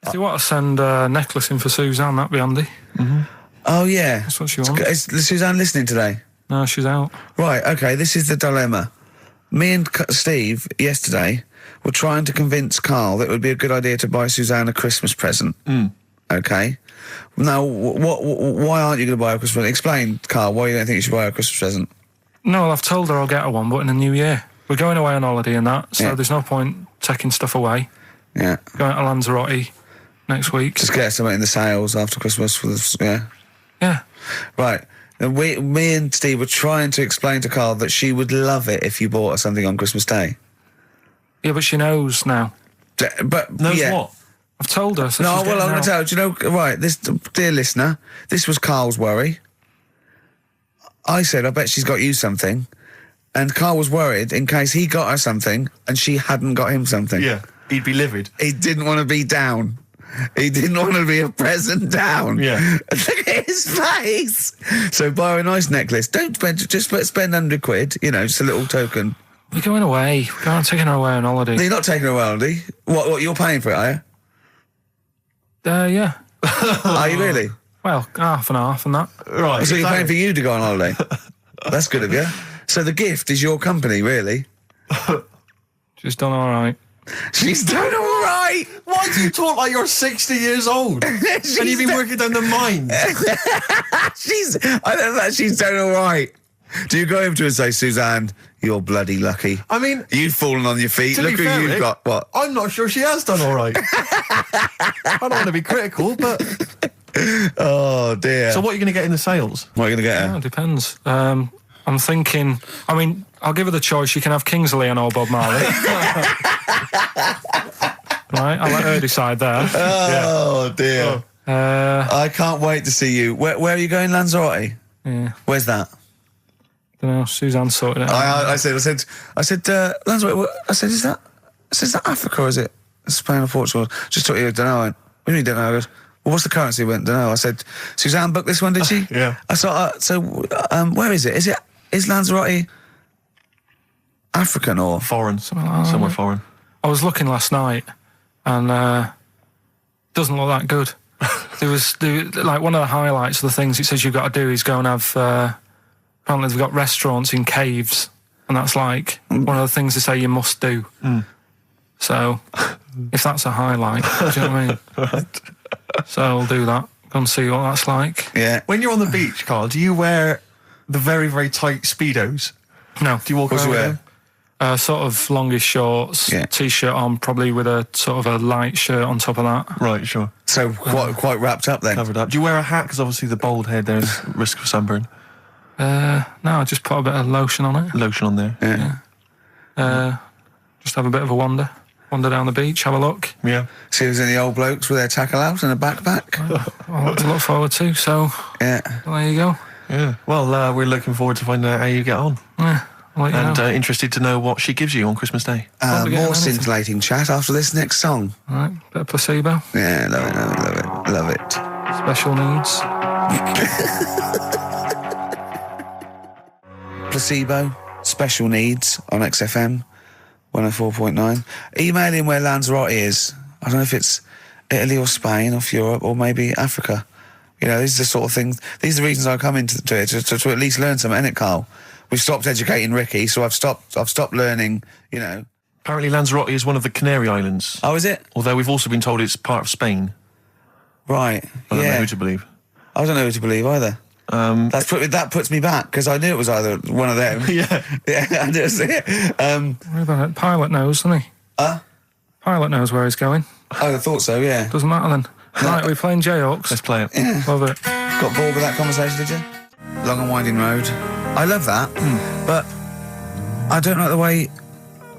If you want to send a necklace in for Suzanne, that'd be handy. Mm-hmm. Oh, yeah. That's what she wants. Is Suzanne listening today? No, she's out. Right, OK, this is the dilemma. Me and Steve, yesterday, were trying to convince Karl that it would be a good idea to buy Suzanne a Christmas present. OK? Now, why aren't you going to buy her a Christmas present? Explain, Karl, why you don't think you should buy her a Christmas present. No, well, I've told her I'll get her one, but in the new year. We're going away on holiday and that, so there's no point taking stuff away. Yeah. Going to Lanzarote next week. Just get something in the sales after Christmas for the... Yeah. Yeah. Right. And me and Steve were trying to explain to Karl that she would love it if you bought her something on Christmas Day. Yeah, but she knows now. But knows what? I've told her. So no, well, I'm going to tell you. Do you know, right, this, dear listener, this was Karl's worry. I said, I bet she's got you something. And Karl was worried in case he got her something and she hadn't got him something. Yeah, he'd be livid. He didn't want to be down. He didn't want to be a present down. Yeah. Look at his face. So buy her a nice necklace. Don't spend, just spend £100, you know, just a little token. We're going away. We're taking her away on holiday. No, you're not taking her away on holiday. What, you're paying for it, are you? Yeah. Are you really? Well, half and half and that. Right. So you're paying for you to go on holiday? That's good of you. So the gift is your company, really? She's done all right. She's done all right. Why do you talk like you're 60 years old? And you've been working down the mines? I don't know, she's done all right. Do you go over to her and say, Suzanne, you're bloody lucky? I mean... You've fallen on your feet. Look who you've got. What? I'm not sure she has done all right. I don't want to be critical, but... Oh, dear. So what are you going to get in the sales? What are you going to get her? Yeah, it depends. I'm thinking... I mean, I'll give her the choice. You can have Kingsley and or Bob Marley. Right, I'll let her decide there. Oh, dear. I can't wait to see you. Where are you going, Lanzarote? Yeah. Where's that? Don't know. Suzanne sorted it out. I said, Lanzarote. I said, is that Africa or is it Spain or Portugal? Just thought you don't know. What do you mean don't know? I goes, well, what's the currency? I went, don't know. I said, Suzanne booked this one, did she? Yeah. I thought, where is it? Is Lanzarote African or foreign? Somewhere foreign. I was looking last night, and doesn't look that good. There was like one of the highlights of the things it says you've got to do is go and have. Apparently they've got restaurants in caves, and that's like one of the things they say you must do. So, if that's a highlight, do you know what I mean? Right. So I'll do that. Go and see what that's like. Yeah. When you're on the beach, Karl, do you wear the very, very tight Speedos? No. Do you walk around with them? Sort of longish shorts, T-shirt on, probably with a sort of a light shirt on top of that. Right, sure. So quite wrapped up then. Covered up. Do you wear a hat? Because obviously the bald head, there's risk of sunburn. No, I just put a bit of lotion on it. Lotion on there. Yeah. Just have a bit of a wander down the beach, have a look. Yeah. See if there's any old blokes with their tackle out and a backpack. A lot to look forward to, so Yeah. well, there you go. Yeah. Well, we're looking forward to finding out how you get on. Yeah, I'll let you know. And interested to know what she gives you on Christmas Day. More scintillating chat after this next song. All right, bit of placebo. Yeah, love it. Special needs. Placebo, special needs on XFM 104.9. Email in where Lanzarote is. I don't know if it's Italy or Spain or Europe or maybe Africa. You know, these are the sort of things, these are the reasons I come into it, to at least learn something, innit, Karl? We've stopped educating Ricky, so I've stopped learning, you know. Apparently Lanzarote is one of the Canary Islands. Oh, is it? Although we've also been told it's part of Spain. Right, I don't know who to believe. I don't know who to believe either. That puts me back, because I knew it was either one of them. Yeah. Yeah, I did see it. What about it? Pilot knows, doesn't he? Pilot knows where he's going. I thought so, yeah. Doesn't matter then. Right, we're playing J-Hawks. Let's play it. Yeah. Love it. Got bored with that conversation, did you? Long and winding road. I love that, but I don't like the way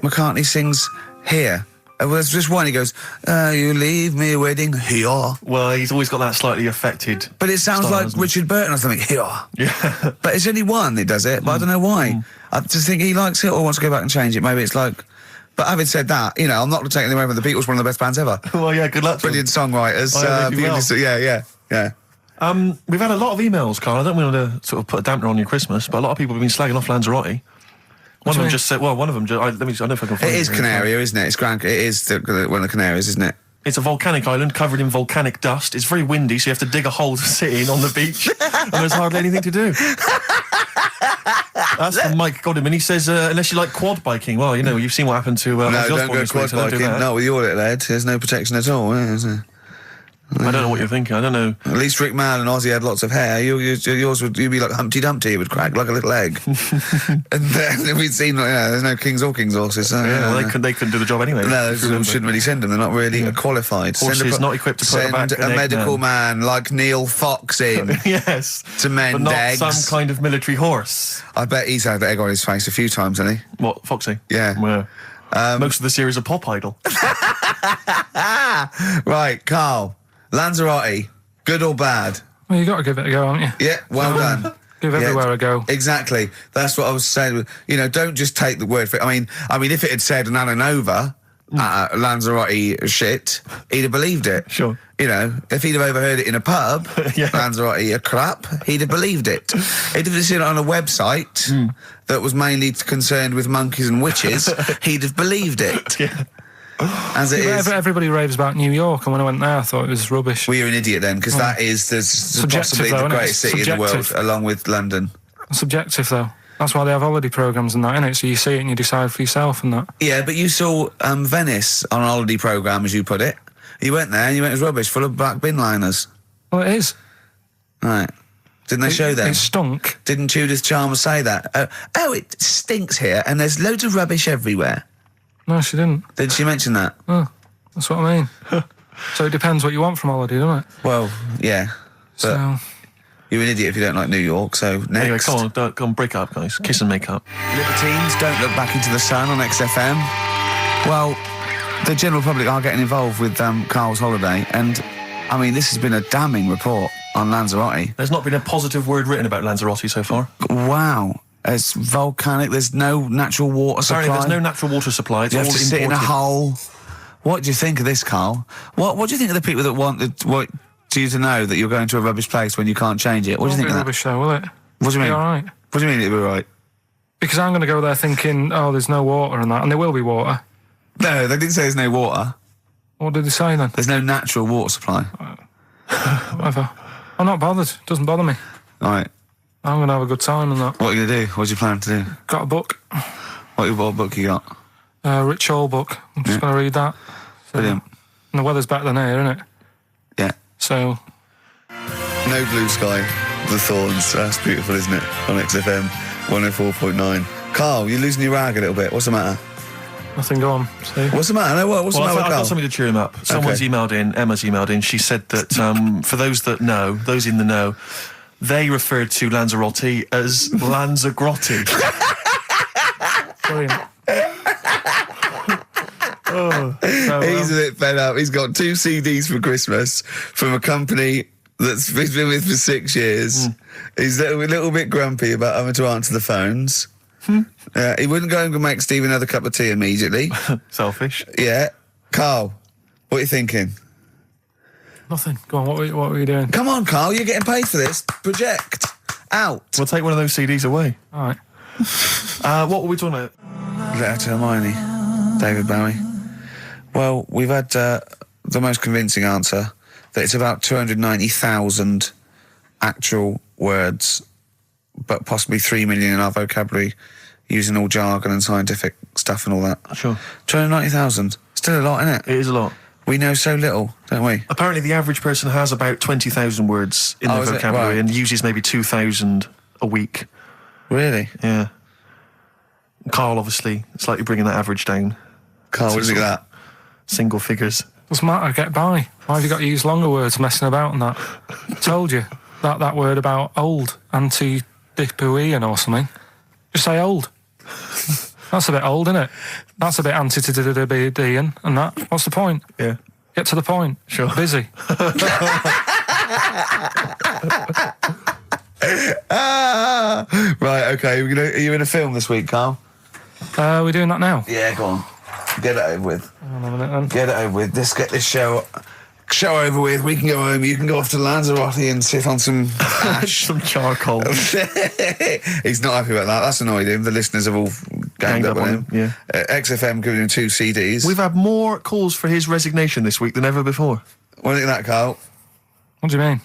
McCartney sings here. There's just one, he goes, you leave me waiting here. Well, he's always got that slightly affected But it sounds style, like Richard Burton or something, here. Yeah. But it's only one that does it, but I don't know why. I just think he likes it or wants to go back and change it. Maybe it's like... But having said that, you know, I'm not taking away from the Beatles, one of the best bands ever. Well, yeah, good luck to Brilliant songwriters. Yeah. We've had a lot of emails, Karl. I don't want to sort of put a dampener on your Christmas, but a lot of people have been slagging off Lanzarote. One of them just said, I don't know if I can find It is Canaria, isn't it? It's Gran. It is one of the Canaries, isn't it? It's a volcanic island covered in volcanic dust. It's very windy, so you have to dig a hole to sit in on the beach, and there's hardly anything to do. That's from Mike Godham, and he says, unless you like quad biking, well, you've seen what happened to No, Ozzy don't Osbourne go this week, quad so don't do biking. that. Not with your little head. There's no protection at all, is there? I don't know what you're thinking. I don't know. At least Rick Mann and Ozzy had lots of hair. Yours would be like Humpty Dumpty. It would crack like a little egg. And then we'd seen, there's no kings or kings horses. So, They couldn't do the job anyway. No, shouldn't really send them. They're not really qualified. Horses not equipped to put back Send an a egg medical man. like Neil Fox in Yes. to mend but not eggs. some kind of military horse. I bet he's had the egg on his face a few times, hasn't he? What, Foxy? Yeah. Most of the series are Pop Idol. Right, Carl. Lanzarote, good or bad? Well, you got to give it a go, haven't you? Yeah, well done. Give everywhere a go. Exactly. That's what I was saying. Don't just take the word for it. I mean, if it had said an Alanova, Lanzarote shit, he'd have believed it. Sure. If he'd have overheard it in a pub, Yeah. Lanzarote a crap, he'd have believed it. He'd have seen it on a website that was mainly concerned with monkeys and witches, he'd have believed it. Yeah. As it is. Everybody raves about New York, and when I went there, I thought it was rubbish. Well, you're an idiot then, because that is possibly though, the isn't it? greatest city in the world, Subjective. along with London. Subjective, though. That's why they have holiday programmes and that, innit? So you see it and you decide for yourself and that. Yeah, but you saw Venice on a holiday programme, as you put it. You went there and you went, it was rubbish, full of black bin liners. Well, it is. Right. Didn't they show them? It stunk. Didn't Judith Chalmers say that? Oh, it stinks here and there's loads of rubbish everywhere. No, she didn't. Did she mention that? Oh, that's what I mean. So it depends what you want from holiday, doesn't it? Well, yeah. But So, you're an idiot if you don't like New York, so next. Anyway, come on, break up, guys. Kiss and make up. Libertines, Don't Look Back Into the Sun on XFM. Well, the general public are getting involved with Carl's holiday, and, I mean, this has been a damning report on Lanzarote. There's not been a positive word written about Lanzarote so far. Wow. It's volcanic, there's no natural water supply. Apparently there's no natural water supply. It's You all have to sit in a imported. hole. What do you think of this, Carl? What do you think of the people that want you to know that you're going to a rubbish place when you can't change it? What do you think of that? rubbish though, will it? What do you mean? Be all right. What do you mean it'll be right? Because I'm going to go there thinking, oh, there's no water and that, and there will be water. No, they didn't say there's no water. What did they say then? There's no natural water supply. Whatever. I'm not bothered. It doesn't bother me. All right. I'm going to have a good time and that. What are you going to do? What's your plan to do? Got a book. What book you got? Rich Hall book. I'm just going to read that. So, Brilliant. and the weather's better than here, isn't it? Yeah. So, No Blue Sky, The Thorns. That's beautiful, isn't it? On XFM 104.9. Carl, you're losing your rag a little bit. What's the matter? nothing, go on. See? What's the matter? No, what's the matter with I've Carl? got something to cheer him up. Someone's emailed in, Emma's emailed in, she said that for those that know, those in the know, they referred to Lanzarote as Lanzagrotte. Brilliant. He's a bit fed up. He's got 2 CDs for Christmas from a company that's he's been with for 6 years. He's a little bit grumpy about having to answer the phones. He wouldn't go and make Steve another cup of tea immediately. Selfish. Yeah. Carl, what are you thinking? Nothing. Go on, what were you doing? Come on, Carl, you're getting paid for this. Project. Out. We'll take one of those CDs away. All right. What were we talking about? Letter to Hermione. David Bowie. Well, we've had the most convincing answer that it's about 290,000 actual words, but possibly 3 million in our vocabulary, using all jargon and scientific stuff and all that. Sure. 290,000. Still a lot, isn't it? It is a lot. We know so little, don't we? Apparently the average person has about 20,000 words in their is it? vocabulary Right. and uses maybe 2,000 a week. Really? Yeah. Carl, obviously, slightly bringing that average down. Carl, what do you think of that? Single figures. Doesn't matter, get by. Why have you got to use longer words messing about and that? Told you. That word about old, anti-dipuian or something. Just say old. That's a bit old, isn't it? That's a bit anti-dipuian and that. What's the point? Yeah. Get to the point. Sure. Busy. Right, okay. Are you in a film this week, Carl? We're doing that now. Yeah, go on. Get it over with. Hang on a minute then. Get it over with. Let's get this show over with. We can go home. You can go off to Lanzarote and sit on some ash. Some charcoal. He's not happy about that. That's annoyed him. The listeners have all ganged up on him. Yeah. XFM giving him 2 CDs. We've had more calls for his resignation this week than ever before. What do you think of that, Carl? What do you mean?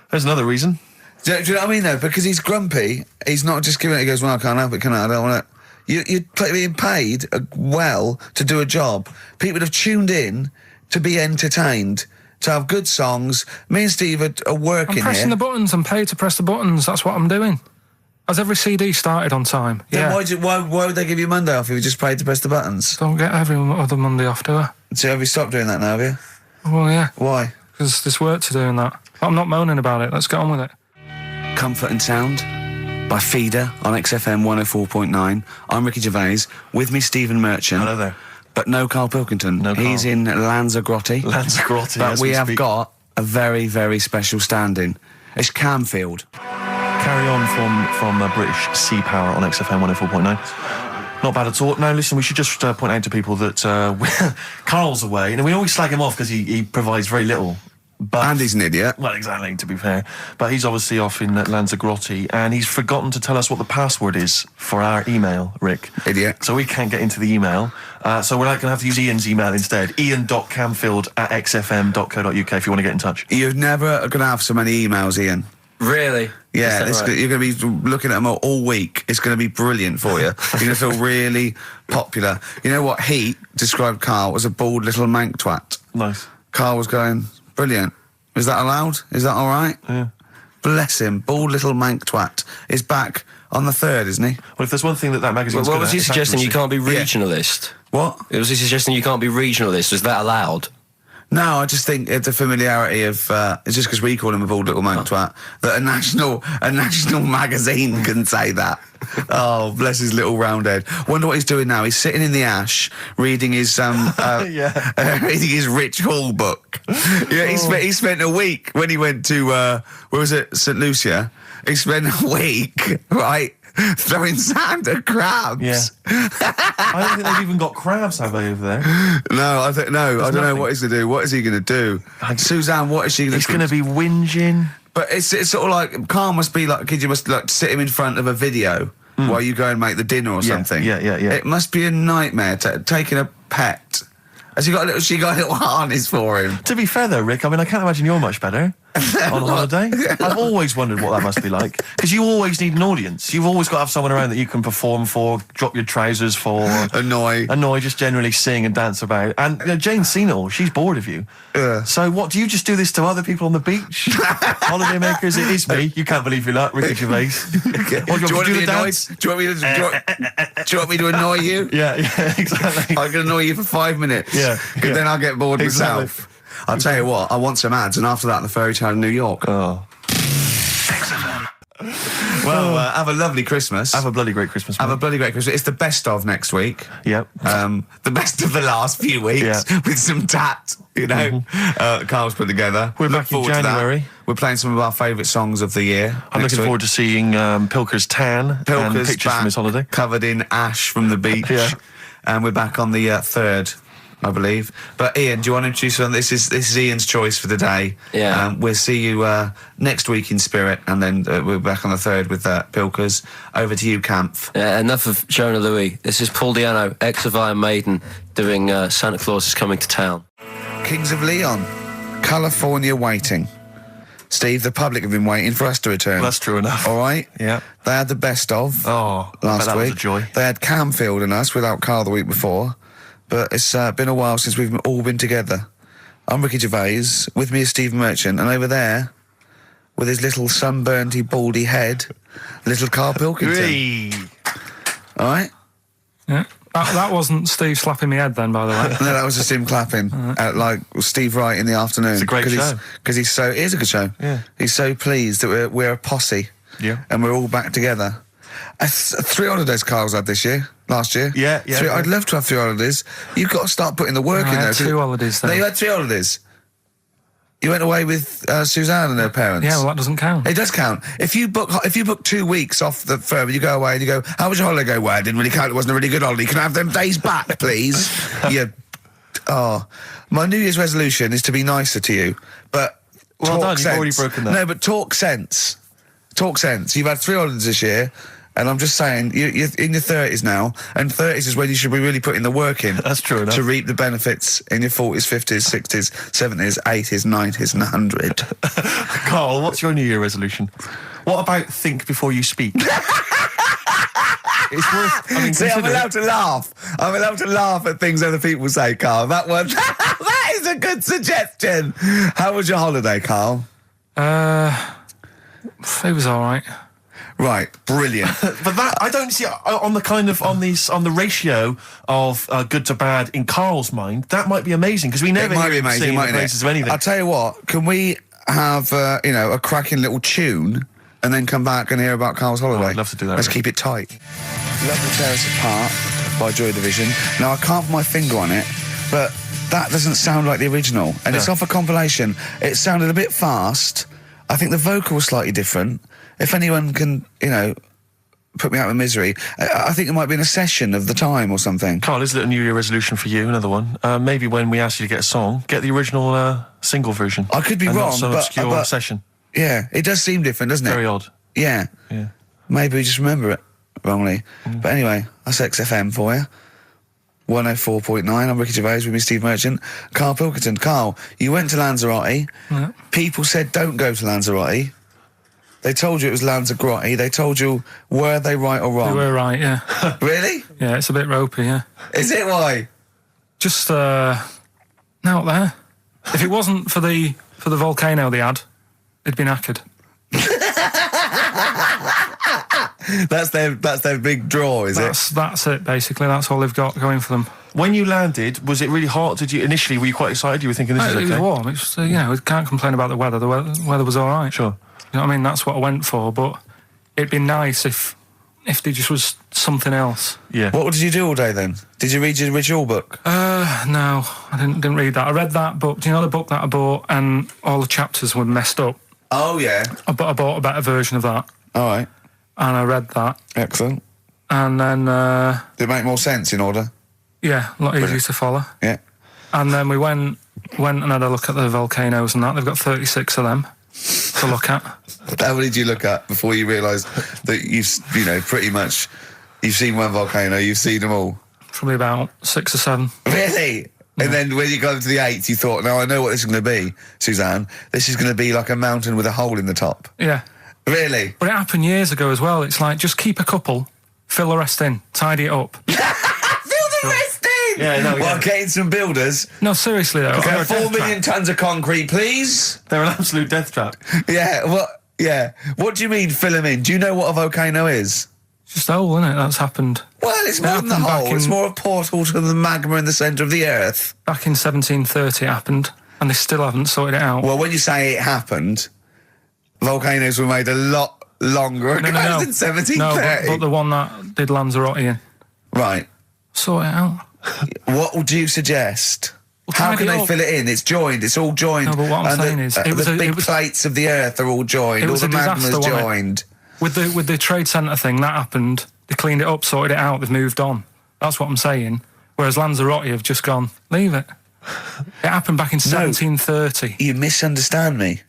There's another reason. Do you know what I mean, though? Because he's grumpy, he's not just giving it, he goes, well, I can't help it, can I? I don't want it. You're being paid well to do a job. People have tuned in to be entertained, to have good songs. Me and Steve are working I'm pressing here. the buttons. I'm paid to press the buttons. That's what I'm doing. Has every CD started on time? Then why would they give you Monday off if you just paid to press the buttons? Don't get every other Monday off, do I? So have you stopped doing that now, have you? Well, yeah. Why? Because there's work to do in that. I'm not moaning about it. Let's get on with it. Comfort and Sound by Feeder on XFM 104.9. I'm Ricky Gervais. With me, Stephen Merchant. Hello there. But no Karl Pilkington. No Karl. He's in Lanzarote. Lanzarote, But as we we have speak. got a very, very special stand-in. It's Camfield. Carry on from British Sea Power on XFM 104.9. Not bad at all. Now, listen, we should just point out to people that Carl's away, and we always slag him off because he provides very little. But, And he's an idiot. well, exactly, to be fair. But he's obviously off in Lanzarote, and he's forgotten to tell us what the password is for our email, Rick. Idiot. So we can't get into the email. So we're going to have to use Ian's email instead. ian.camfield@xfm.co.uk if you want to get in touch. You're never going to have so many emails, Ian. Really? Yeah, Is that right? you're going to be looking at them all week. It's going to be brilliant for you. You're going to feel really popular. You know what? He described Carl as a bald little mank twat. Nice. Carl was going, brilliant. Is that allowed? Is that all right? Yeah. Bless him. Bald little mank twat is back on the 3rd, isn't he? Well, if there's one thing that magazine's What good was at, he it's suggesting? You accuracy. can't be Yeah. regionalist? What? Was he suggesting you can't be regionalist? Was that allowed? No, I just think it's a familiarity of, it's just because we call him a bald little mank twat, that a national magazine can say that. Oh, bless his little round head. Wonder what he's doing now. He's sitting in the ash, reading his, reading his Rich Hall book. Yeah, he spent a week when he went to, where was it, St. Lucia? He spent a week, right, throwing sand at crabs. Yeah. I don't think they've even got crabs, have they, over there? No, I don't know nothing. what he's going to do. What is he going to do? Suzanne, what is she going to do? He's going to be whinging. But it's sort of like, Carl must be like, you must like sit him in front of a video while you go and make the dinner or something. Yeah. It must be a nightmare taking a pet. Has she got a little harness for him? To be fair, though, Rick, I mean, I can't imagine you're much better on holiday. I've always wondered what that must be like. Because you always need an audience. You've always got to have someone around that you can perform for, drop your trousers for. Annoy, just generally sing and dance about. And Jane's seen it all. She's bored of you. Yeah. So what, do you just do this to other people on the beach? Holiday makers, it is me. You can't believe you're not, Ricky Gervais. What, do you want to do be the annoyed? dance? Do you want me to annoy you? Yeah, exactly. I can annoy you for 5 minutes. Yeah, Because yeah. then I'll get bored Exactly. myself. I'll tell you what, I want some ads, and after that, the fairy tale in New York. Oh. Well, have a lovely Christmas. Have a bloody great Christmas, Have mate. a bloody great Christmas. It's the best of next week. Yep. The best of the last few weeks Yeah. with some tat, you know. Carl's put together. We're Look back in forward to that. January. We're playing some of our favourite songs of the year. I'm looking forward to seeing Pilker's tan and Pilker's pictures back, from his holiday. covered in ash from the beach. Yeah. And we're back on the 3rd, I believe. But Ian, do you want to introduce one? This is Ian's choice for today. Yeah. We'll see you next week in spirit, and then we're back on the 3rd with Pilkers. Over to you, Kampf. Enough of Jonah Louis. This is Paul Di'Anno, ex of Iron Maiden, doing Santa Claus is Coming to Town. Kings of Leon, California Waiting. Steve, the public have been waiting for us to return. Well, that's true enough. All right? Yeah. They had the best of Oh, I bet last that week. was a joy. They had Camfield and us without Carl the week before. But it's been a while since we've all been together. I'm Ricky Gervais. With me is Steve Merchant. And over there, with his little sunburnedy, baldy head, little Karl Pilkington. Hey. All right? Yeah. That wasn't Steve slapping me head then, by the way. No, that was just him clapping, like Steve Wright in the afternoon. It's a great show. Because he's so, it is a good show. Yeah. He's so pleased that we're a posse. Yeah. And we're all back together. 3 holidays Carl's had last year. Yeah. I'd love to have 3 holidays. You've got to start putting the work I in there. had 2 holidays No, then. you had 3 holidays. You went away with Suzanne and her parents. Yeah, well, that doesn't count. It does count. If you book 2 weeks off the firm, you go away and you go, how was your holiday? Go, well, it didn't really count. It wasn't a really good holiday. Can I have them days back, please? My New Year's resolution is to be nicer to you, but Well talk done, sense. you've already broken that. No, but talk sense. Talk sense. You've had 3 holidays this year. And I'm just saying, you're in your 30s now, and 30s is when you should be really putting the work in. That's true enough. To reap the benefits in your 40s, 50s, 60s, 70s, 80s, 90s, and 100. Carl, what's your New Year resolution? What about think before you speak? It's worth. I mean, See, I'm consider it. allowed to laugh. I'm allowed to laugh at things other people say, Carl. That one, that is a good suggestion. How was your holiday, Carl? It was all right. Right, brilliant. But that I don't see on the ratio of good to bad in Carl's mind. That might be amazing because we never It might be hear him amazing, singing the mightn't praises it? of anything. I'll tell you what. Can we have a cracking little tune and then come back and hear about Carl's holiday? I'd love to do that, Let's really. keep it tight. Love to Tear Us Apart by Joy Division. Now I can't put my finger on it, but that doesn't sound like the original, and it's off a compilation. It sounded a bit fast. I think the vocal was slightly different. If anyone can, put me out of misery, I think it might be in a session of the time or something. Carl, is it a New Year resolution for you? Another one. Maybe when we ask you to get a song, get the original single version. I could be and wrong, not some but- obscure but- session. Yeah, it does seem different, doesn't it? Very odd. Yeah. Yeah. Maybe we just remember it wrongly. But anyway, that's XFM for you. 104.9, I'm Ricky Gervais with me, Steve Merchant. Karl Pilkington. Carl, you went to Lanzarote. Yeah. People said don't go to Lanzarote. They told you it was Lanzarote. They told you, were they right or We wrong? were right, yeah. Really? Yeah, it's a bit ropey, yeah. Is it why? Just out there. If it wasn't for the volcano they had, it'd been knackered. That's their big draw, is it? That's it, basically. That's all they've got going for them. When you landed, was it really hot? Were you quite excited? You were thinking this is It was okay? warm. It's we can't complain about the weather. The weather was all right. Sure. You know what I mean? That's what I went for, but it'd be nice if there just was something else. Yeah. What did you do all day then? Did you read your ritual book? No, I didn't read that. I read that book. Do you know the book that I bought and all the chapters were messed up? Oh, yeah. I bought a better version of that, All right. and I read that, Excellent. and then Did it make more sense in order? yeah, a lot easier to follow. Yeah. And then we went and had a look at the volcanoes and that. They've got 36 of them to look at. How many did you look at before you realised that pretty much you've seen one volcano, you've seen them all? Probably about 6 or 7. Really? And then when you got to the 8th, you thought, no, I know what this is going to be, Suzanne. This is going to be like a mountain with a hole in the top. Yeah. Really? But it happened years ago as well. It's like, just keep a couple, fill the rest in, tidy it up. Fill the rest in! Yeah, no, Well, yeah. getting some builders. No, seriously though. Okay, They're a 4 death million trap. tonnes of concrete, please. They're an absolute death trap. Yeah, what? Yeah. What do you mean fill them in? Do you know what a volcano is? It's just a hole, isn't it? That's happened. Well, it's more than the happened back hole. It's in- more a portal to the magma in the centre of the earth. Back in 1730 it happened, and they still haven't sorted it out. Well, when you say it happened, volcanoes were made a lot longer ago than 1730. No, but the one that did Lanzarote in. Right. Sort it out. What would you suggest? Well, How tidy can it they up. fill it in? It's joined. It's all joined. No, but what I'm And saying is, it was the a- big it was- plates of the earth are all joined. It All was the a disaster, magma's wasn't it? joined. With the trade centre thing, that happened. They cleaned it up, sorted it out, they've moved on. That's what I'm saying. Whereas Lanzarote have just gone, leave it. It happened back in 1730. You misunderstand me.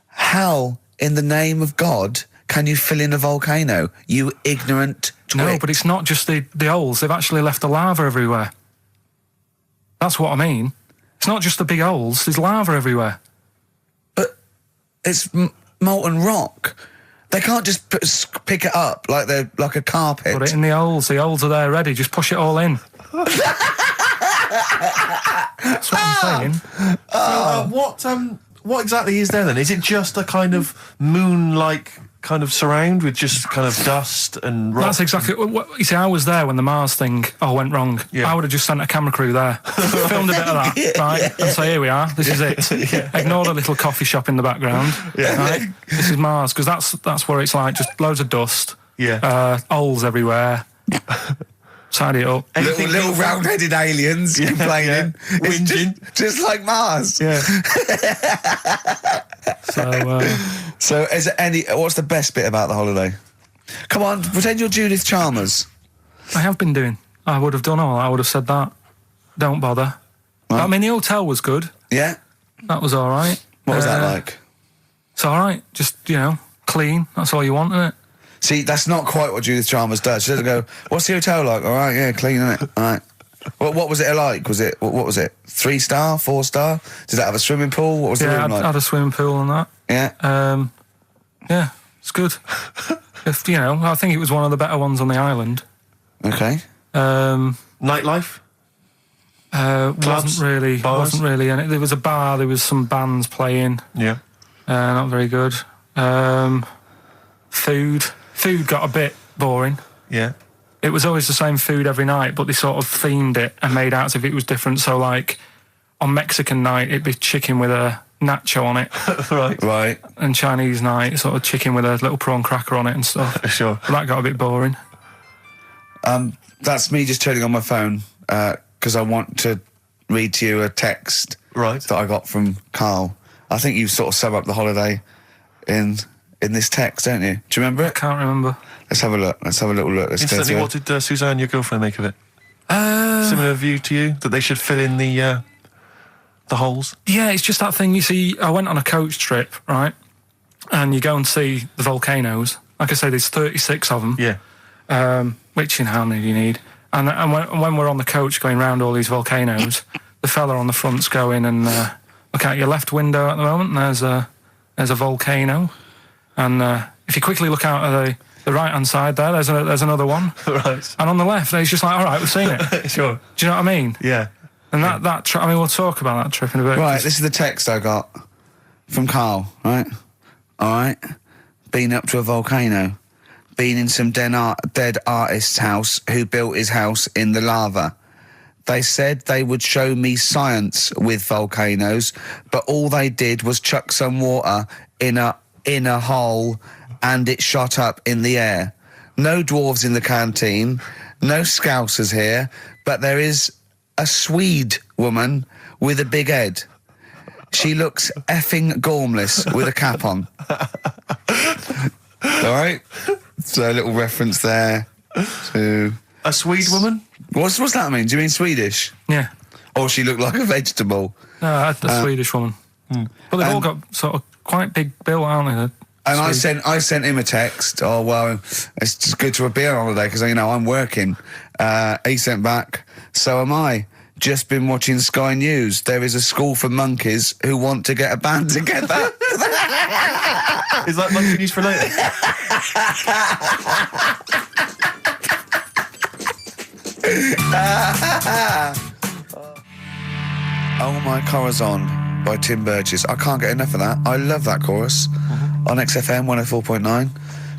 How, in the name of God, can you fill in a volcano? You ignorant twit. No, but it's not just the holes. They've actually left the lava everywhere. That's what I mean. It's not just the big holes. There's lava everywhere. But it's molten rock. They can't just pick it up like they're like a carpet. Put it in the holes. The holes are there ready. Just push it all in. That's what I'm saying. What exactly is there then? Is it just a kind of moon-like kind of surround with just kind of dust and rock? That's exactly what you see. I was there when the Mars thing went wrong. Yeah. I would have just sent a camera crew there, filmed a bit of that, right, and say, "Here we are. This is it." Ignore the little coffee shop in the background. Right? This is Mars, because that's what it's like. Just loads of dust. Yeah. Holes everywhere. Tidy it up. Little round-headed aliens complaining. yeah. It's Whinging. just like Mars. Yeah. So, is there what's the best bit about the holiday? Come on, pretend you're Judith Chalmers. I have been doing. I would have done all. I would have said that. Don't bother. Right. I mean, the hotel was good. Yeah? That was all right. What was that like? It's all right. Just, clean. That's all you want, isn't it? See, that's not quite what Judith Chalmers does. She doesn't go, what's the hotel like? All right, yeah, clean, innit? All right. What was it like? What was it? 3-star, 4-star? Did it have a swimming pool? What was the room like? Had a swimming pool and that. Yeah. Yeah, it's good. I think it was one of the better ones on the island. Okay. Nightlife? Wasn't really in it. There was a bar, there was some bands playing. Yeah. Not very good. Food got a bit boring. Yeah. It was always the same food every night, but they sort of themed it and made out as if it was different. So, like, on Mexican night, it'd be chicken with a nacho on it. Right. And Chinese night, sort of chicken with a little prawn cracker on it and stuff. Sure. But that got a bit boring. That's me just turning on my phone because I want to read to you a text that I got from Karl. I think you sort of sum up the holiday in this text, don't you? Do you remember it? Can't remember. Let's have a look. Let's have a little look. Let's go Instantly, to what did Suzanne, your girlfriend, make of it? Similar view to you? That they should fill in the holes? Yeah, it's just that thing. You see, I went on a coach trip, right? And you go and see the volcanoes. Like I say, there's 36 of them. Yeah. Which, how many do you need? And when we're on the coach going round all these volcanoes, the fella on the front's going and look out your left window at the moment, and there's a volcano. And if you quickly look out at the right-hand side there, there's another one. Right. And on the left, he's just like, all right, we've seen it. Sure. Do you know what I mean? Yeah. And that trip, we'll talk about that trip in a bit. Right, this is the text I got from Karl, right? All right. Been up to a volcano. Been in some dead artist's house who built his house in the lava. They said they would show me science with volcanoes, but all they did was chuck some water in a hole and it shot up in the air. No dwarves in the canteen, no scousers here, but there is a Swede woman with a big head. She looks effing gormless with a cap on. All right? So a little reference there to... A Swede woman? What's that mean? Do you mean Swedish? Yeah. Or she looked like a vegetable? No, a Swedish woman. But they've all got sort of quite big bill, aren't they? And I sent him a text. Oh, well, it's just good to have been on holiday because, I'm working. He sent back, so am I. Just been watching Sky News. There is a school for monkeys who want to get a band together. Is that monkey news for later? Oh My Corazon by Tim Burgess. I can't get enough of that. I love that chorus. On XFM 104.9.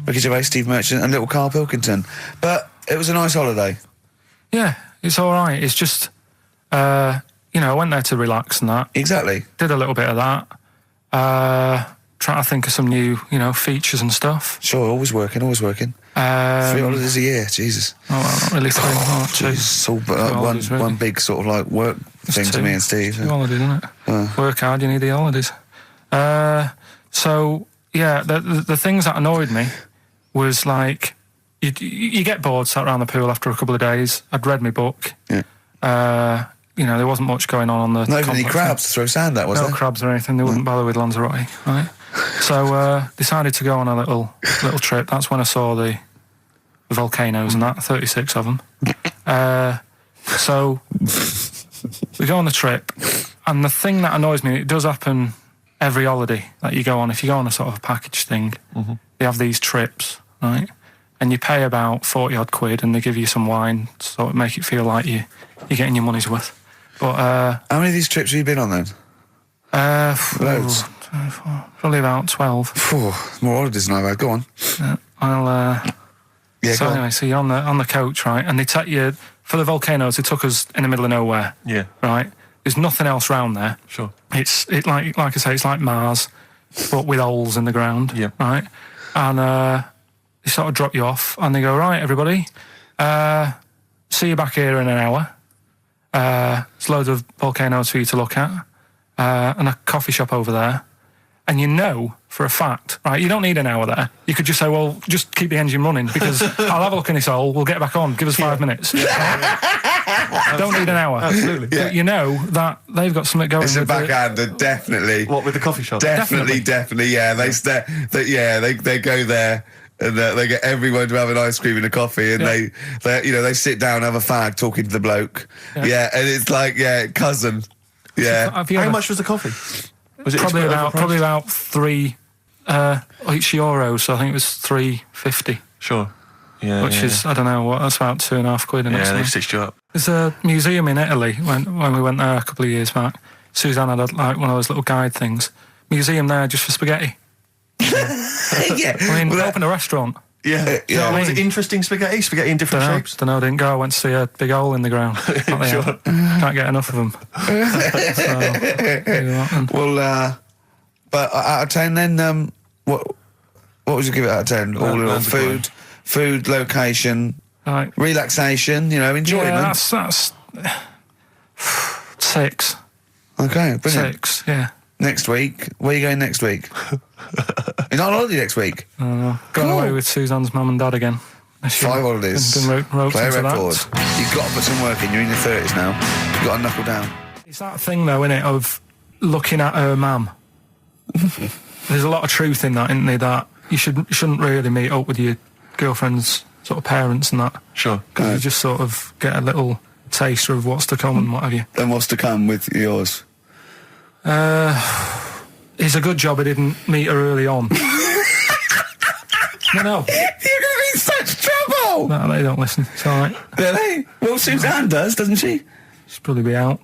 Ricky Gervais, Steve Merchant and little Karl Pilkington. But it was a nice holiday. Yeah, it's all right. It's just, I went there to relax and that. Exactly. Did a little bit of that. Trying to think of some new, features and stuff. Sure, always working. 3 holidays a year, Jesus. Oh, well, not really 3. Two. It's all holidays, really. one big sort of like work thing to me and Steve. 2 holidays, isn't it? Work hard, you need the holidays. So, yeah, the things that annoyed me was like, you get bored sat around the pool after a couple of days. I'd read my book. Yeah. There wasn't much going on the Not even any crabs to throw sand at, was there? No crabs or anything. They wouldn't bother with Lanzarote, right? So decided to go on a little trip. That's when I saw the volcanoes and that, 36 of them. So we go on the trip, and the thing that annoys me, it does happen every holiday that you go on. If you go on a sort of a package thing, they have these trips, right? And you pay about 40 odd quid, and they give you some wine, so it make it feel like you're getting your money's worth. But how many of these trips have you been on then? Loads. Probably about 12. More holidays than I've had. Go on. Yeah, so anyway, so you're on the coach, right? And they take you for the volcanoes. They took us in the middle of nowhere. Yeah. Right. There's nothing else around there. Sure. It's like I say, it's like Mars, but with holes in the ground. Yeah. Right. And they sort of drop you off, and they go, right, everybody, see you back here in an hour. There's loads of volcanoes for you to look at, and a coffee shop over there. And for a fact, right, you don't need an hour there. You could just say, well, just keep the engine running because I'll have a look in this hole, we'll get back on, give us 5 minutes. Don't need an hour. Absolutely. But that they've got something going. It's a backhander, definitely. What, with the coffee shop? Definitely, yeah. They go there and they get everyone to have an ice cream and a coffee, and they sit down, have a fag, talking to the bloke. Yeah, and it's like, cousin. Yeah. How much was the coffee? Was it probably about €3 each euro, so I think it was $3.50. Sure. Yeah. Which is, I don't know what, that's about £2.50. Yeah, they stitched you up. There's a museum in Italy when we went there a couple of years back. Suzanne had like one of those little guide things. Museum there just for spaghetti. Yeah. I mean, open a restaurant. Yeah. Was it interesting spaghetti? Spaghetti in different shapes? Don't know, didn't go. I went to see a big hole in the ground. Sure. Can't get enough of them. Well, but out of 10 then, what would you give it out of 10? All in all, food, location, right. Relaxation, enjoyment. Yeah, that's 6. Okay, brilliant. 6, yeah. Next week, where are you going next week? You're not on holiday next week? Going away with Suzanne's mum and dad again. 5 holidays. Play a record. You've got to put some work in. You're in your 30s now. You've got to knuckle down. It's that thing, though, innit, of looking at her mum. There's a lot of truth in that, isn't there, that you shouldn't really meet up with your girlfriend's sort of parents and that. Sure. Because you just sort of get a little taster of what's to come and what have you. Then what's to come with yours? It's a good job I didn't meet her early on. No. You're going to be in such trouble! No, they don't listen. It's all right. Really? Well, Suzanne does, doesn't she? She'll probably be out.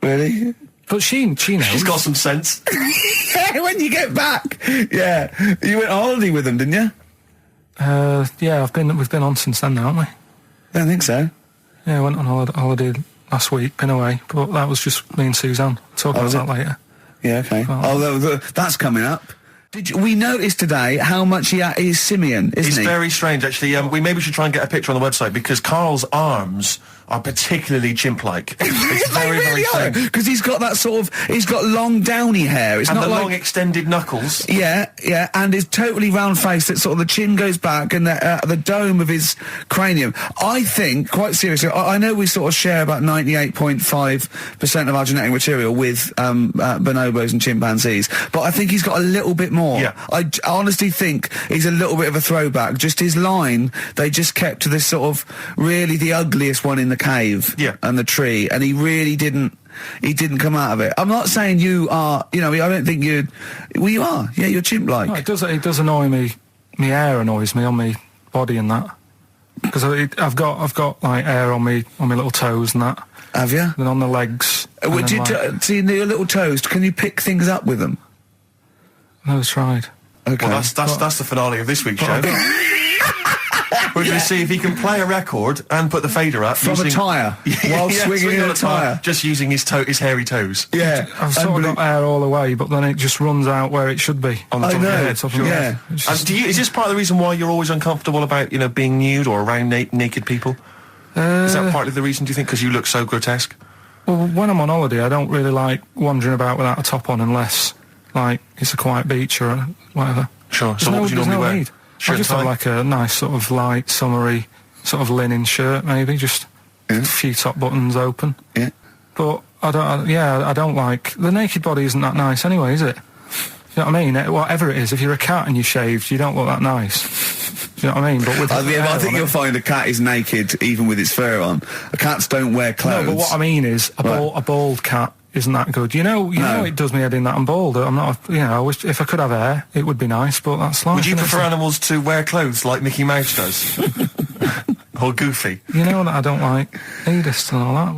Really? But she knows. She's got some sense. Yeah, when you get back. Yeah. You went on holiday with them, didn't you? Yeah, we've been on since then, haven't we? I don't think so. Yeah, I went on holiday last week, been away, but that was just me and Suzanne. Talk about that later. Yeah, okay. That's coming up. We noticed today how much he is simian, isn't he? It's very strange, actually. We maybe should try and get a picture on the website, because Karl's arms are particularly chimp-like. It's very, very strange. Because he's got that he's got long downy hair. It's and not the like long extended knuckles. Yeah, and his totally round face that sort of the chin goes back and the dome of his cranium. I think, quite seriously, I know we sort of share about 98.5% of our genetic material with bonobos and chimpanzees, but I think he's got a little bit more. Yeah. I honestly think he's a little bit of a throwback. Just his line, they just kept to this sort of really the ugliest one in the cave and the tree, and he really didn't come out of it. I'm not saying you are, I don't think you are. Yeah, you're chimp-like. No, it does annoy me. My hair annoys me on my body and that. Because I've got like hair on my little toes and that. Have you? And on the legs. See your little toes, can you pick things up with them? I never tried. Okay. Well, that's the finale of this week's show. We're going to see if he can play a record and put the fader up from a tyre while swinging a tyre, just using his hairy toes. Yeah, I've sort of got hair all the way, but then it just runs out where it should be on the top of your head. Yeah. Is this part of the reason why you're always uncomfortable about being nude or around naked people? Is that partly the reason, do you think, because you look so grotesque? Well, when I'm on holiday, I don't really like wandering about without a top on unless like it's a quiet beach or whatever. Sure. So what would you normally wear? Need. I just have like a nice sort of light, summery sort of linen shirt, maybe, just a few top buttons open. Yeah. But I don't like... The naked body isn't that nice anyway, is it? You know what I mean? Whatever it is, if you're a cat and you're shaved, you don't look that nice. You know what I mean? But with I think you'll find a cat is naked even with its fur on. Cats don't wear clothes. No, but what I mean is a bald cat isn't that good. You know it does me head in that I'm bald. I'm not, I wish if I could have hair, it would be nice, but that's life. Would you prefer animals to wear clothes like Mickey Mouse does? Or Goofy? You know that I don't like nudist and all that.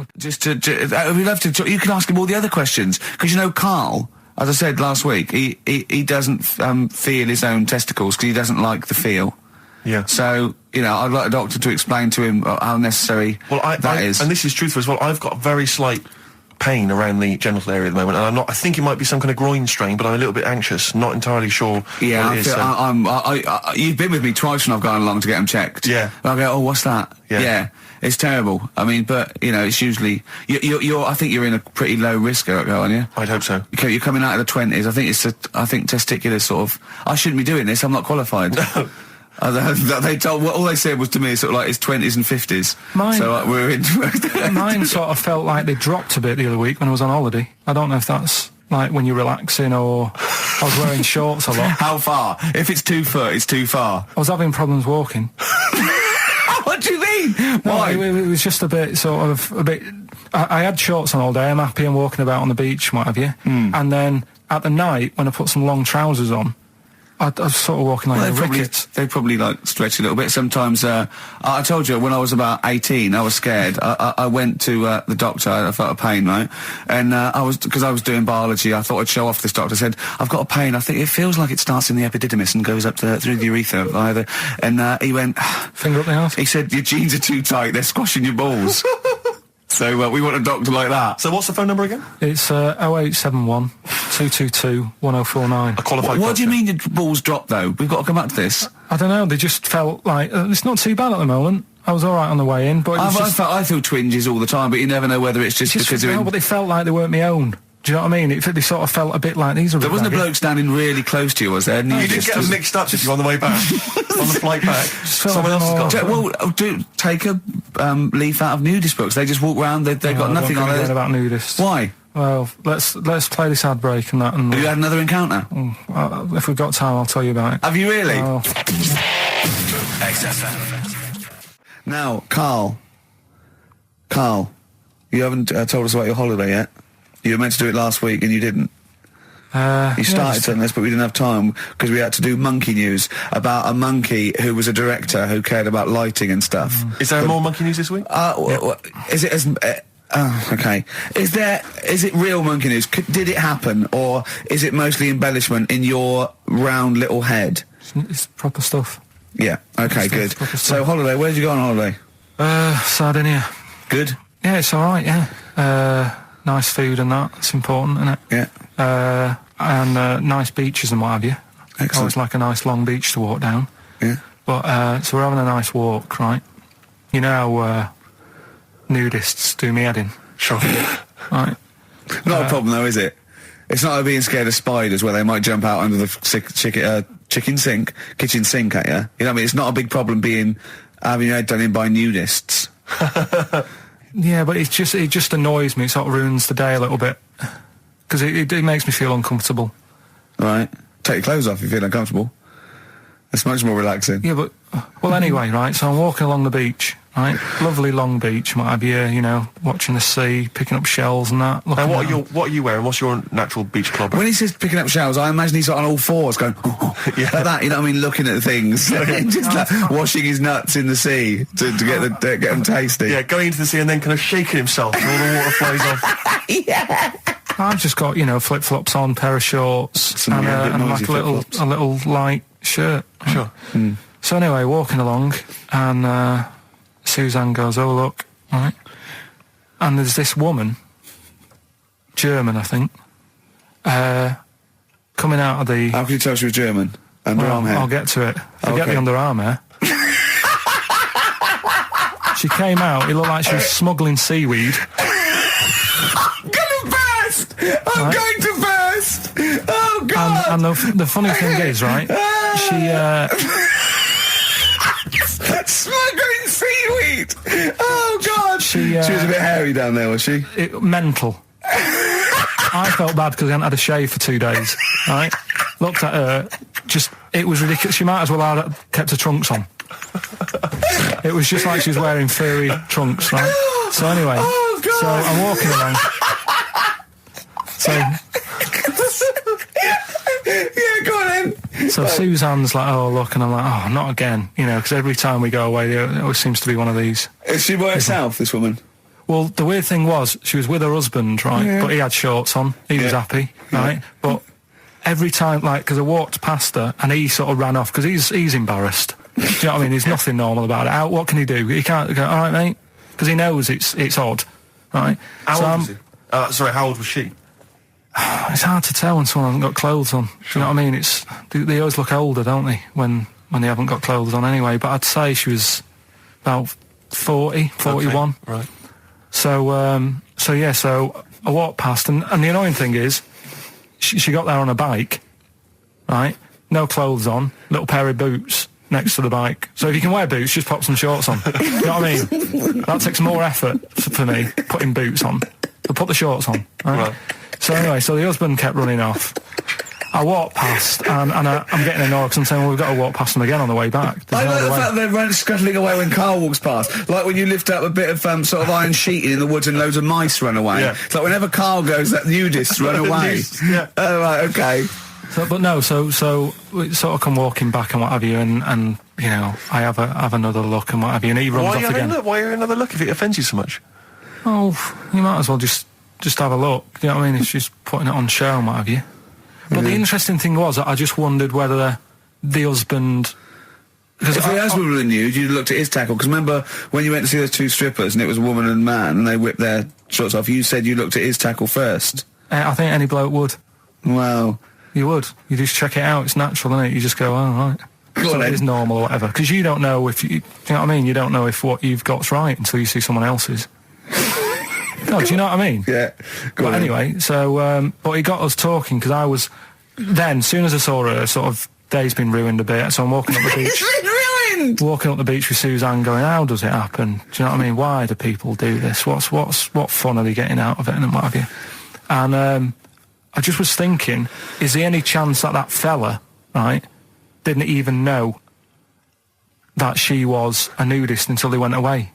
We'd love to talk. You can ask him all the other questions, because Karl, as I said last week, he doesn't feel his own testicles because he doesn't like the feel. Yeah. So, I'd like a doctor to explain to him how necessary that is. And this is truthful as well. I've got very slight pain around the genital area at the moment, and I think it might be some kind of groin strain, but I'm a little bit anxious, not entirely sure what it is. You've been with me twice when I've gone along to get them checked. Yeah. And I go, oh, what's that? Yeah. It's terrible. I mean, but, it's usually... I think you're in a pretty low risk, aren't you? I'd hope so. You're coming out of the 20s. I think testicular sort of... I shouldn't be doing this, I'm not qualified. No. They told all they said was to me sort of like his 20s and 50s. We're into mine sort of felt like they dropped a bit the other week when I was on holiday. I don't know if that's like when you're relaxing or I was wearing shorts a lot. How far? If it's 2 foot, it's too far. I was having problems walking. What do you mean? No, Why? it was just a bit, I had shorts on all day. I'm happy and walking about on the beach and what have you. And then at the night, when I put some long trousers on, I was sort of walking like a ricket. They probably like stretch a little bit. Sometimes, I told you when I was about 18, I was scared. I went to the doctor. I felt a pain, right? And because I was doing biology, I thought I'd show off this doctor. I said, I've got a pain. I think it feels like it starts in the epididymis and goes up through the urethra either. And he went, Finger up the arse. he said, your jeans are too tight. They're squashing your balls. So we want a doctor like that. So what's the phone number again? It's 0871 222 1049. A qualified What do you doctor. mean your balls dropped, though? We've got to come back to this. I don't know, they just felt like... it's not too bad at the moment. I was all right on the way in, but it was just... I feel twinges all the time, but you never know whether it's just because they're no, in... but they felt like they weren't my own. Do you know what I mean? They sort of felt a bit like these are... There wasn't a bloke standing really close to you, was there? And You didn't get them mixed up, did you, on the way back? On the flight back? Someone else has got Well, take a leaf out of nudist books. They just walk around. They've got nothing on it. it. About nudists. Why? Well, let's play this ad break and that. And Have you had another encounter? if we've got time, I'll tell you about it. Have you really? Oh. XFM. Now, Carl, you haven't told us about your holiday yet. You were meant to do it last week and you didn't. You started telling us, but we didn't have time because we had to do monkey news about a monkey who was a director who cared about lighting and stuff. Is there more monkey news this week? Is it as... okay. Is it real monkey news? Did it happen, or is it mostly embellishment in your round little head? It's proper stuff. Yeah. Okay. Good. Proper stuff. So holiday. Where did you go on holiday? Sardinia. Good. Yeah, it's all right. Yeah. Nice food and that. It's important, isn't it? Yeah. And nice beaches and what have you. Excellent. Always like a nice long beach to walk down. Yeah. But so we're having a nice walk, right? You know how nudists do me head in. Sure. Right. Not a problem though, is it? It's not like being scared of spiders where they might jump out under the kitchen sink at you. You know what I mean? It's not a big problem having your head done in by nudists. Yeah, but it just annoys me. It sort of ruins the day a little bit because it makes me feel uncomfortable. Right. Take your clothes off if you feel uncomfortable. It's much more relaxing. Yeah, but well, anyway, right. So I'm walking along the beach, right? Lovely long beach, what have you? You know, watching the sea, picking up shells and that. And what are you wearing? What's your natural beach club? When he says picking up shells, I imagine he's on all fours going, Yeah. like that, you know what I mean, looking at things. Just like washing his nuts in the sea to get them tasty. Yeah, going into the sea and then kind of shaking himself and all the water flows off. Yeah. I've just got flip flops on, pair of shorts, Some and, bit and noisy like a little light shirt. Sure. So anyway, walking along, and Suzanne goes, "Oh look," right? And there's this woman, German, I think, coming out of the. How can you tell she was German? Underarm hair. I'll get to it. Forget Okay. the underarm hair. She came out. It looked like she was smuggling seaweed. I'm gonna burst! I'm going to burst! Oh, God! And the funny thing is, right? She. Smuggling seaweed! Oh, God! She was a bit hairy down there, was she? Mental. I felt bad because I hadn't had a shave for 2 days, right? Looked at her, it was ridiculous. She might as well have kept her trunks on. It was just like she was wearing furry trunks, right? So anyway, Oh, God. so I'm walking along. So, Yeah, go on then. so Suzanne's like, "Oh, look," and I'm like, "Oh, not again," because every time we go away, there always seems to be one of these. Is she by herself, this woman? Well, the weird thing was, she was with her husband, right? Yeah. But he had shorts on. He was Yeah. happy, right? But every time, because I walked past her, and he sort of ran off, because he's embarrassed. Do you know what I mean? There's nothing normal about it. What can he do? He can't go, "All right, mate," because he knows it's odd, right? How old was he? Sorry, how old was she? It's hard to tell when someone hasn't got clothes on. Do you know what I mean? They always look older, don't they, when they haven't got clothes on anyway. But I'd say she was about 40, 41. Okay, right. So I walked past, and the annoying thing is, she got there on a bike, right? No clothes on, little pair of boots next to the bike. So if you can wear boots, just pop some shorts on. You know what I mean? That takes more effort for me, putting boots on. But put the shorts on, right? Right. So anyway, so the husband kept running off, I walked past, and I'm getting annoyed because I'm saying, well, we've got to walk past them again on the way back. There's I no like other the way. fact that they're scuttling away when Carl walks past. Like when you lift up a bit of sort of iron sheeting in the woods and loads of mice run away. Yeah. It's like whenever Carl goes, that nudists run away. Yeah. Oh, right, okay. So we sort of come walking back and what have you, and you know, I have another look and what have you, and he runs off again. Why are you another look if it offends you so much? Oh, you might as well just have a look. You know what I mean? It's just putting it on show and what have you. But the interesting thing was that I just wondered whether the husband... If the husband were nude, you'd looked at his tackle. Because remember, when you went to see those two strippers and it was a woman and man and they whipped their shorts off, you said you looked at his tackle first. I think any bloke would. Well... You would. You just check it out. It's natural, isn't it? You just go, oh, right. So it is normal or whatever. Because you don't know if... do you know what I mean? You don't know if what you've got's right until you see someone else's. No, do you know what I mean? Yeah. But anyway, so... but he got us talking because I was... Then, as soon as I saw her, sort of, day's been ruined a bit, so I'm walking up the beach... It's been ruined! Walking up the beach with Suzanne going, how does it happen? Do you know what I mean? Why do people do this? What fun are they getting out of it and what have you? And I just was thinking, is there any chance that fella, right, didn't even know that she was a nudist until they went away?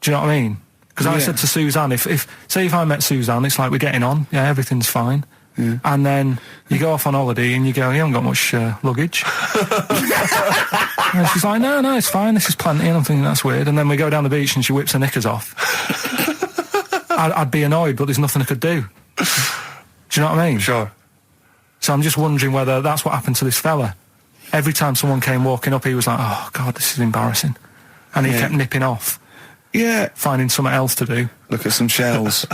Do you know what I mean? Because I said to Suzanne, if I met Suzanne, it's like we're getting on, yeah, everything's fine. Yeah. And then you go off on holiday and you go, you haven't got much luggage. And she's like, no, it's fine, this is plenty. And I'm thinking, that's weird. And then we go down the beach and she whips her knickers off. I'd be annoyed, but there's nothing I could do. Do you know what I mean? Sure. So I'm just wondering whether that's what happened to this fella. Every time someone came walking up, he was like, oh, God, this is embarrassing. And he kept nipping off. Yeah. Finding something else to do. Look at some shells.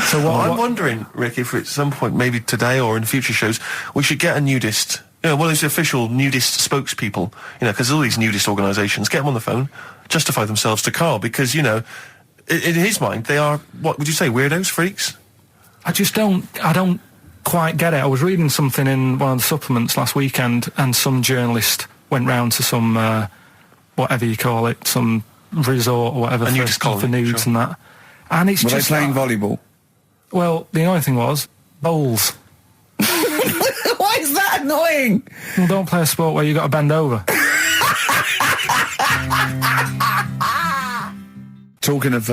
So I'm wondering, Rick, if at some point, maybe today or in future shows, we should get a nudist, one of those official nudist spokespeople, because all these nudist organisations, get them on the phone, justify themselves to Carl, because, in his mind, they are, what would you say, weirdos, freaks? I don't quite get it. I was reading something in one of the supplements last weekend, and some journalist went round to some, whatever you call it, some resort or whatever for nudes and that. And it's Were just... they playing volleyball? Well, the annoying thing was, bowls. Why is that annoying? Well, don't play a sport where you got to bend over. Talking of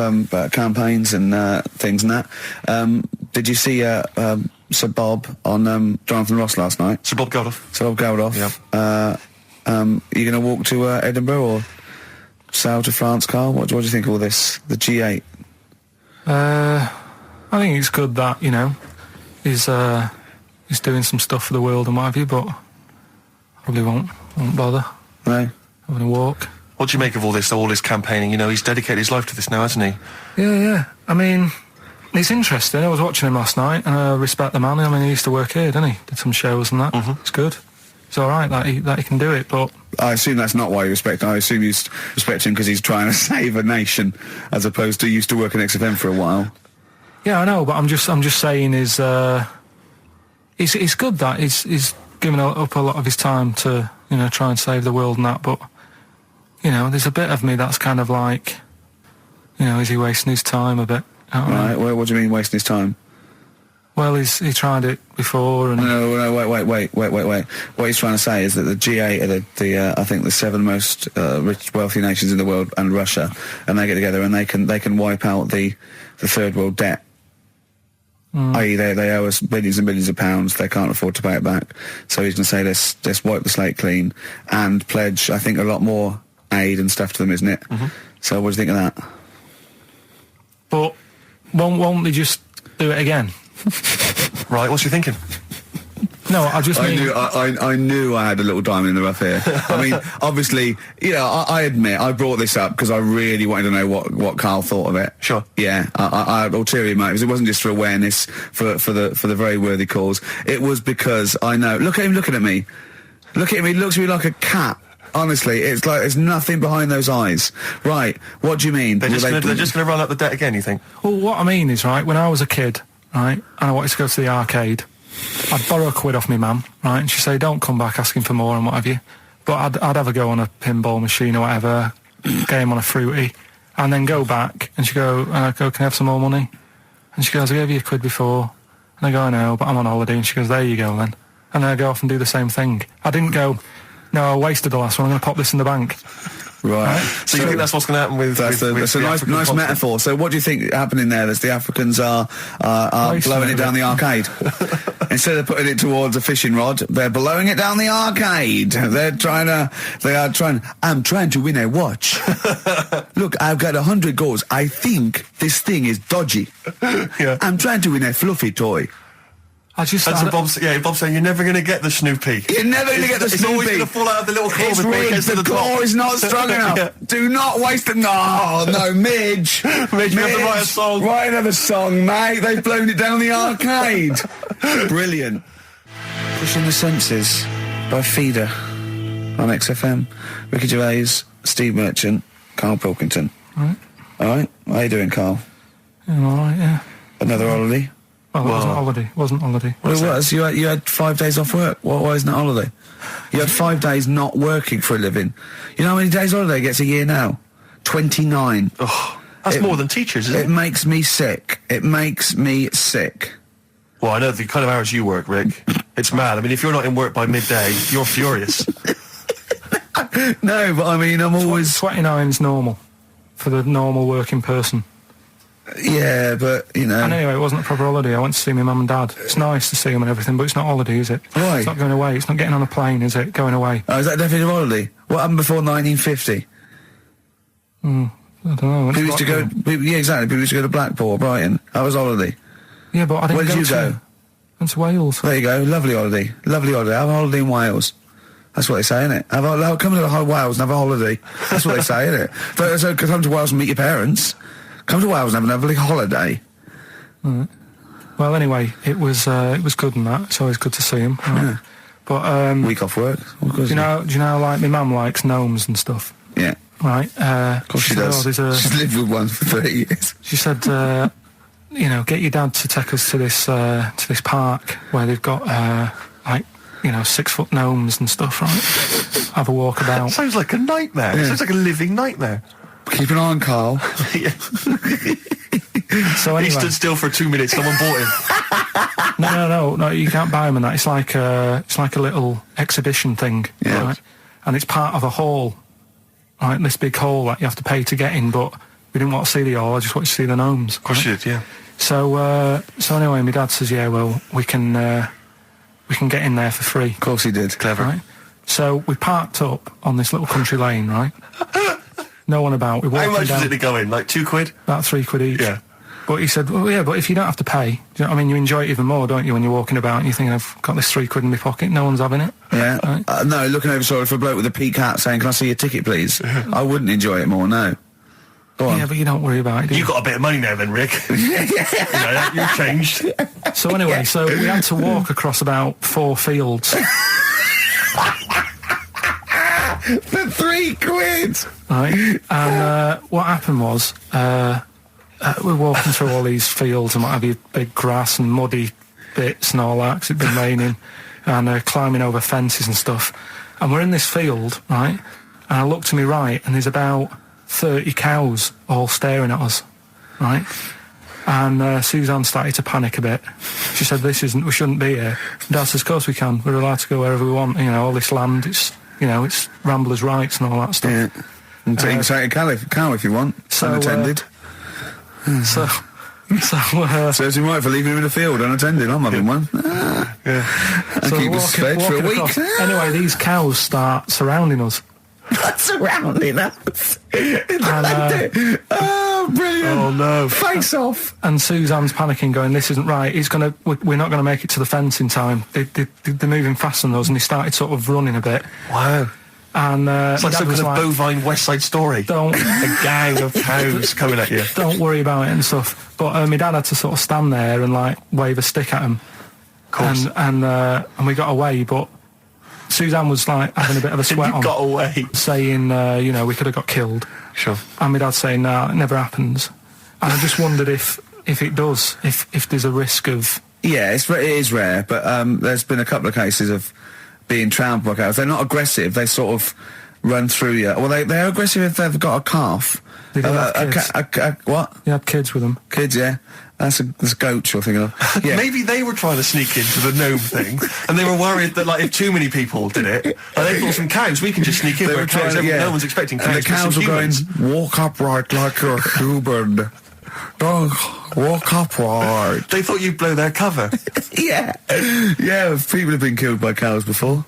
campaigns and things and that, did you see Sir Bob on Jonathan Ross last night? Sir Bob Geldof. Sir Bob Geldof. Yeah. Are you going to walk to Edinburgh or sail to France, Carl? What do you think of all this? The G8? I think it's good that, he's doing some stuff for the world and what have you, but probably won't bother. No? Having a walk. What do you make of all this campaigning? He's dedicated his life to this now, hasn't he? Yeah. I mean, it's interesting. I was watching him last night, and I respect the man. I mean, he used to work here, didn't he? Did some shows and that. Mm-hmm. It's good. It's all right that he can do it, but... I assume that's not why you respect him. I assume you respect him because he's trying to save a nation, as opposed to used to work in XFM for a while. Yeah, I know, but I'm just saying it's good that he's given up a lot of his time to, try and save the world and that, but... there's a bit of me that's kind of like, is he wasting his time a bit? Right, well, what do you mean wasting his time? Well, he tried it before and... No, wait. What he's trying to say is that the G8 are I think the 7 most rich, wealthy nations in the world and Russia, and they get together and they can wipe out the third world debt. I.e. they owe us billions and billions of pounds, they can't afford to pay it back. So he's going to say, let's wipe the slate clean and pledge, I think, a lot more aid and stuff to them, isn't it? Mm-hmm. So what do you think of that? But won't they just do it again? Right, what's you thinking? No, I knew I had a little diamond in the rough here. I mean, obviously, I admit I brought this up because I really wanted to know what Carl thought of it. Sure. Yeah, I had ulterior motives. It wasn't just for awareness, for the very worthy cause. It was because I know. Look at him looking at me. Look at him. He looks at me like a cat. Honestly, it's like there's nothing behind those eyes. Right, what do you mean? They're just going to run up the debt again, you think? Well, what I mean is, right, when I was a kid, right, and I wanted to go to the arcade, I'd borrow £1 off my mum, right, and she'd say, don't come back asking for more and what have you. But I'd have a go on a pinball machine or whatever, game on a fruity, and then go back, and she'd go, can I have some more money? And she goes, I gave you £1 before. And I go, no, but I'm on holiday. And she goes, there you go then. And then I go off and do the same thing. I didn't go, no, I wasted the last one, I'm going to pop this in the bank. Right. So you think that's what's going to happen with... That's a the nice African nice continent? metaphor. So what do you think happening there? As the Africans are blowing it down the arcade. Instead of putting it towards a fishing rod, they're blowing it down the arcade. I'm trying to win a watch. Look, I've got 100 goals. I think this thing is dodgy. Yeah. I'm trying to win a fluffy toy. That's what Bob's saying, you're never going to get the Snoopy. You're never going to get the It's Snoopy. always going to fall out of the little claw It's before it rigged. gets to The the claw top. is not strong enough. Yeah. Do not waste it. No, Midge. Midge, you have to write a song. Write another song, mate. They've blown it down the arcade. Brilliant. Pushing the Senses by Feeder on XFM. Ricky Gervais, Steve Merchant, Karl Pilkington. Right. All right. How you doing, Karl? Yeah, all right, yeah. Another holiday? Well, it wasn't holiday. Well, it was. You had 5 days off work. Why isn't it holiday? You had 5 days not working for a living. You know how many days holiday gets a year now? 29. Oh, that's more than teachers, isn't It it? makes me sick. It makes me sick. Well, I know the kind of hours you work, Rick. It's mad. I mean, if you're not in work by midday, you're furious. No, but I mean, I'm always... 29's normal for the normal working person. Yeah, but, you know... And anyway, it wasn't a proper holiday. I went to see my mum and dad. It's nice to see them and everything, but it's not holiday, is it? Why? It's not going away. It's not getting on a plane, is it? Going away. Oh, is that definitely a holiday? What happened before 1950? I don't know. People used to go... Yeah, exactly. People used to go to Blackpool or Brighton. That was holiday. Yeah, but I didn't Where did you go? Went to Wales. There you go. Lovely holiday. Lovely holiday. Have a holiday in Wales. That's what they say, innit? Come to Wales and have a holiday. That's what they say, innit? So come to Wales and meet your parents. Come to Wales and have a lovely holiday. Right. Well, anyway, it was good and that. It's always good to see him. Right? Yeah. But Week off work. do you know like my mum likes gnomes and stuff, Yeah. right? Of course she does. There's She's lived with one for 30 years. She said, get your dad to take us to this park where they've got 6-foot gnomes and stuff, right? Have a walk about. Sounds like a nightmare. Yeah. Sounds like a living nightmare. Keep an eye on Karl. Yeah. So He anyway, stood still for 2 minutes. Someone bought him. no, you can't buy them and that. It's like a little exhibition thing, Yeah. right? And it's part of a hall, right? This big hall that you have to pay to get in, but we didn't want to see the hall. I just wanted to see the gnomes. Of course you did, yeah. So anyway, my dad says, yeah, well, we can get in there for free. Of course he did. Clever. Right? So we parked up on this little country lane, right? No one about. We How walking much down was it to go in? Like £2? about £3 each. Yeah. But he said, well, yeah, but if you don't have to pay, do you know what I mean? You enjoy it even more, don't you, when you're walking about and you're thinking, I've got this £3 in my pocket, no one's having it. Yeah. Right? No, looking over shoulder for a bloke with a peak hat saying, can I see your ticket, please? I wouldn't enjoy it more, no. Go on. Yeah, but you don't worry about it, do you? You got a bit of money now then, Rick. You've changed. So anyway, so we had to walk across about 4 fields. For £3? Right, and what happened was we're walking through all these fields and what have you, big grass and muddy bits and all that, 'cause it'd been raining, and climbing over fences and stuff. And we're in this field, right, and I look to my right and there's about 30 cows all staring at us, right? And Suzanne started to panic a bit. She said, we shouldn't be here. Dad says, of course we can, we're allowed to go wherever we want, all this land, it's ramblers' rights and all that stuff. Yeah. And so you can take a cow if you want, so, unattended. So Serves him right for leaving him in the field unattended. I'm having one. And keep us fed for a week. across. Anyway, these cows start surrounding us. Surrounding us. And, oh, brilliant. Oh, no. Face off. And Suzanne's panicking, going, this isn't right. We're not going to make it to the fence in time. They're moving faster than us, and they started sort of running a bit. Wow. And It's like Dad some was kind of bovine West Side Story. Don't A gang of cows coming at you. don't worry about it and stuff. But my dad had to sort of stand there and wave a stick at him. Of course. And we got away, but Suzanne was having a bit of a sweat You on, got away. saying, we could have got killed. Sure. And my dad saying, no, it never happens. And I just wondered if it does, if there's a risk of... Yeah, it is rare, but there's been a couple of cases of being trampled by cows. They're not aggressive. They sort of run through you. Well, they're aggressive if they've got a calf. They don't have kids. What? They had kids with them. Kids, yeah. That's a goat you're thinking of. Yeah. Maybe they were trying to sneak into the gnome thing, and they were worried that, like, if too many people did it, they thought some cows, we can just sneak in They where were cows, trying, no one's expecting cows. And the cows but were some going, humans. walk upright like you're a human. Don't walk upright. They thought you'd blow their cover. Yeah. Yeah, people have been killed by cows before.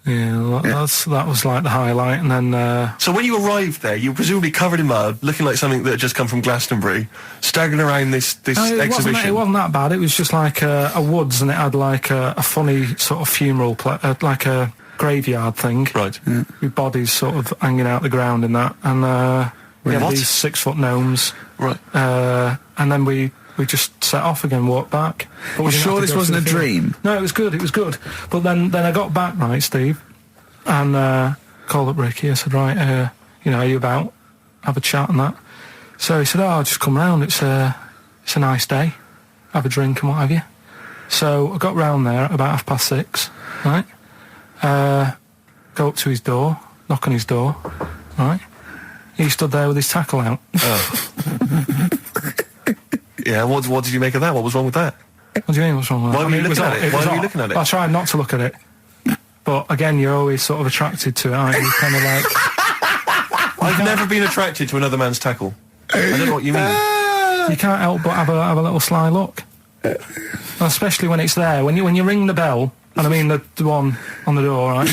Yeah, that was like the highlight, and then So when you arrived there, you were presumably covered in mud, looking like something that had just come from Glastonbury, staggering around this no, exhibition. it wasn't that bad. It was just like a woods, and it had like a funny sort of funeral, like a graveyard thing, Right. with bodies sort of hanging out the ground and that, and we had What? these 6-foot gnomes, Right. and then we just set off again, walked back. But we You didn't sure have to this go wasn't through a the field. dream? No, it was good. But then I got back, right, Steve, and called up Ricky. I said, right, are you about? Have a chat and that. So he said, I'll just come round. It's a nice day. Have a drink and what have you. So I got round there at about 6:30, right? Go up to his door, knock on his door, right? He stood there with his tackle out. Yeah, what did you make of that? What was wrong with that? What do you mean, what's wrong with that? Why were you it was looking at hot. it? Why was were you hot. looking at it? I tried not to look at it. But again, you're always sort of attracted to it, aren't you? Kind of like... I've never been attracted to another man's tackle. I don't know what you mean. You can't help but have a little sly look. And especially when it's there. When you ring the bell, and I mean the one on the door, right?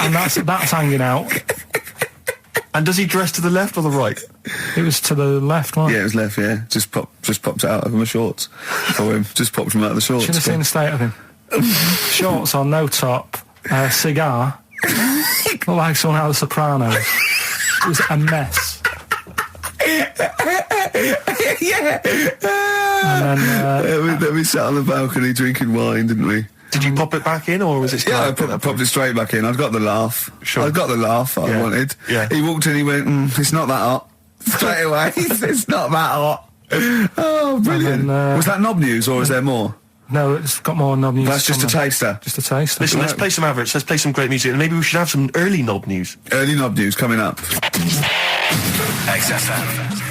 And that's hanging out. And does he dress to the left or the right? It was to the left, wasn't Yeah, it? it was left, yeah. Just popped it out of my shorts. For him. Just popped him out of the shorts. Should have seen the state of him. Shorts on, no top, cigar. Looked like someone out of The Sopranos. It was a mess. Yeah. And then... we sat on the balcony drinking wine, didn't we? Did you pop it back in, or was it still Yeah, I out at that popped it straight back in. I'd got the laugh. Sure. I got the laugh I Yeah. wanted. Yeah. He walked in, he went, it's not that hot. Straight away. It's not that hot. Oh, brilliant. And then, was that knob news, or is there more? No, it's got more knob news. That's just a coming. taster. Just a taste. Listen, let's play some average. Let's play some great music, and maybe we should have some early knob news. Early knob news coming up. XFM.